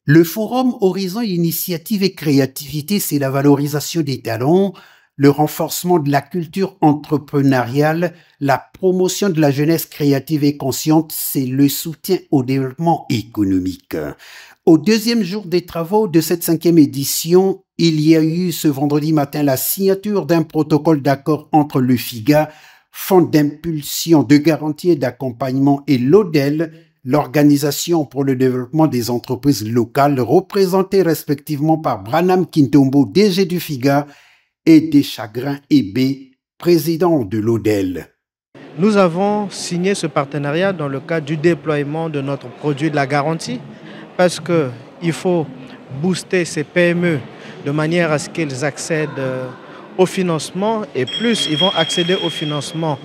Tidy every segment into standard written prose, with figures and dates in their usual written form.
Le forum Horizon Initiative et Créativité, c'est la valorisation des talents, le renforcement de la culture entrepreneuriale, la promotion de la jeunesse créative et consciente, c'est le soutien au développement économique. Au deuxième jour des travaux de cette 5e édition, il y a eu ce vendredi matin la signature d'un protocole d'accord entre le FIGA, Fonds d'impulsion, de garantie et d'accompagnement, et l'ODEL, l'Organisation pour le développement des entreprises locales, représentée respectivement par Branham Kintombo, DG du FIGA, et Deschagrin Ebé, président de l'ODEL. Nous avons signé ce partenariat dans le cadre du déploiement de notre produit de la garantie, parce qu'il faut booster ces PME de manière à ce qu'elles accèdent au financement, et plus ils vont accéder au financement,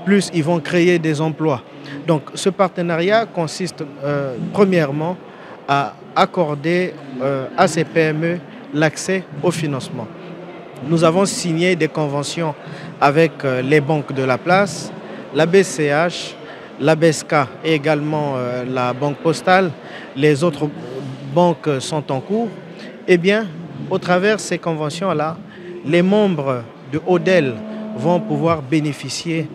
plus ils vont créer des emplois. Donc ce partenariat consiste premièrement à accorder à ces PME l'accès au financement. Nous avons signé des conventions avec les banques de la place, la BCH, la BSK et également la Banque Postale. Les autres banques sont en cours. Eh bien, au travers de ces conventions-là, les membres de ODEL vont pouvoir bénéficier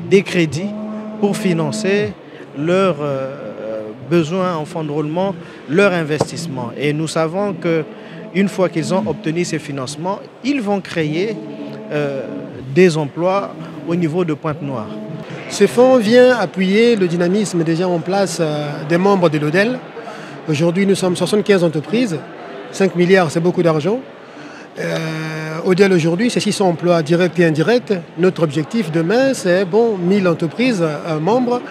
des crédits pour financer leurs besoins en fonds de roulement, leur investissement. Et nous savons qu'une fois qu'ils ont obtenu ces financements, ils vont créer des emplois au niveau de Pointe-Noire. Ce fonds vient appuyer le dynamisme déjà en place des membres de l'ODEL. Aujourd'hui, nous sommes 75 entreprises. 5 milliards, c'est beaucoup d'argent. ODEL aujourd'hui, c'est 600 emplois directs et indirects. Notre objectif demain, c'est 1000 entreprises membres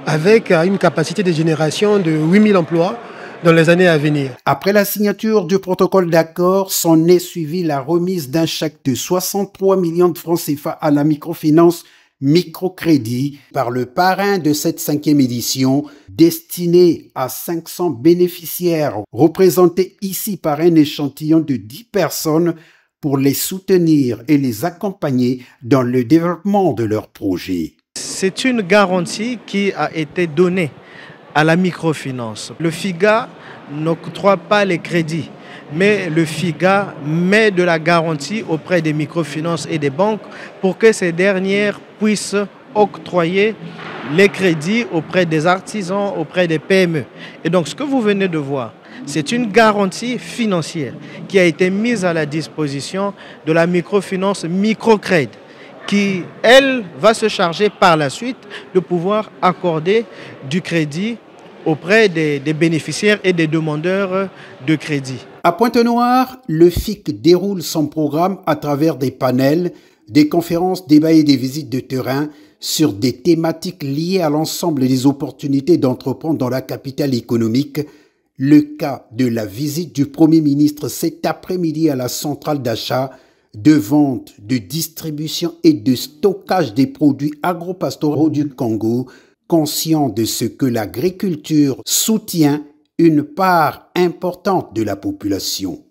avec une capacité de génération de 8000 emplois dans les années à venir. Après la signature du protocole d'accord, s'en est suivi la remise d'un chèque de 63 millions de francs CFA à la microfinance microcrédit par le parrain de cette 5e édition, destiné à 500 bénéficiaires, représentés ici par un échantillon de 10 personnes pour les soutenir et les accompagner dans le développement de leurs projets. C'est une garantie qui a été donnée à la microfinance. Le FIGA n'octroie pas les crédits, mais le FIGA met de la garantie auprès des microfinances et des banques pour que ces dernières puissent octroyer les crédits auprès des artisans, auprès des PME. Et donc ce que vous venez de voir, c'est une garantie financière qui a été mise à la disposition de la microfinance microcrédit, qui, elle, va se charger par la suite de pouvoir accorder du crédit auprès des bénéficiaires et des demandeurs de crédit. À Pointe-Noire, le FIC déroule son programme à travers des panels, des conférences, débats et des visites de terrain sur des thématiques liées à l'ensemble des opportunités d'entreprendre dans la capitale économique. Le cas de la visite du Premier ministre cet après-midi à la centrale d'achat, de vente, de distribution et de stockage des produits agropastoraux du Congo, conscient de ce que l'agriculture soutient une part importante de la population.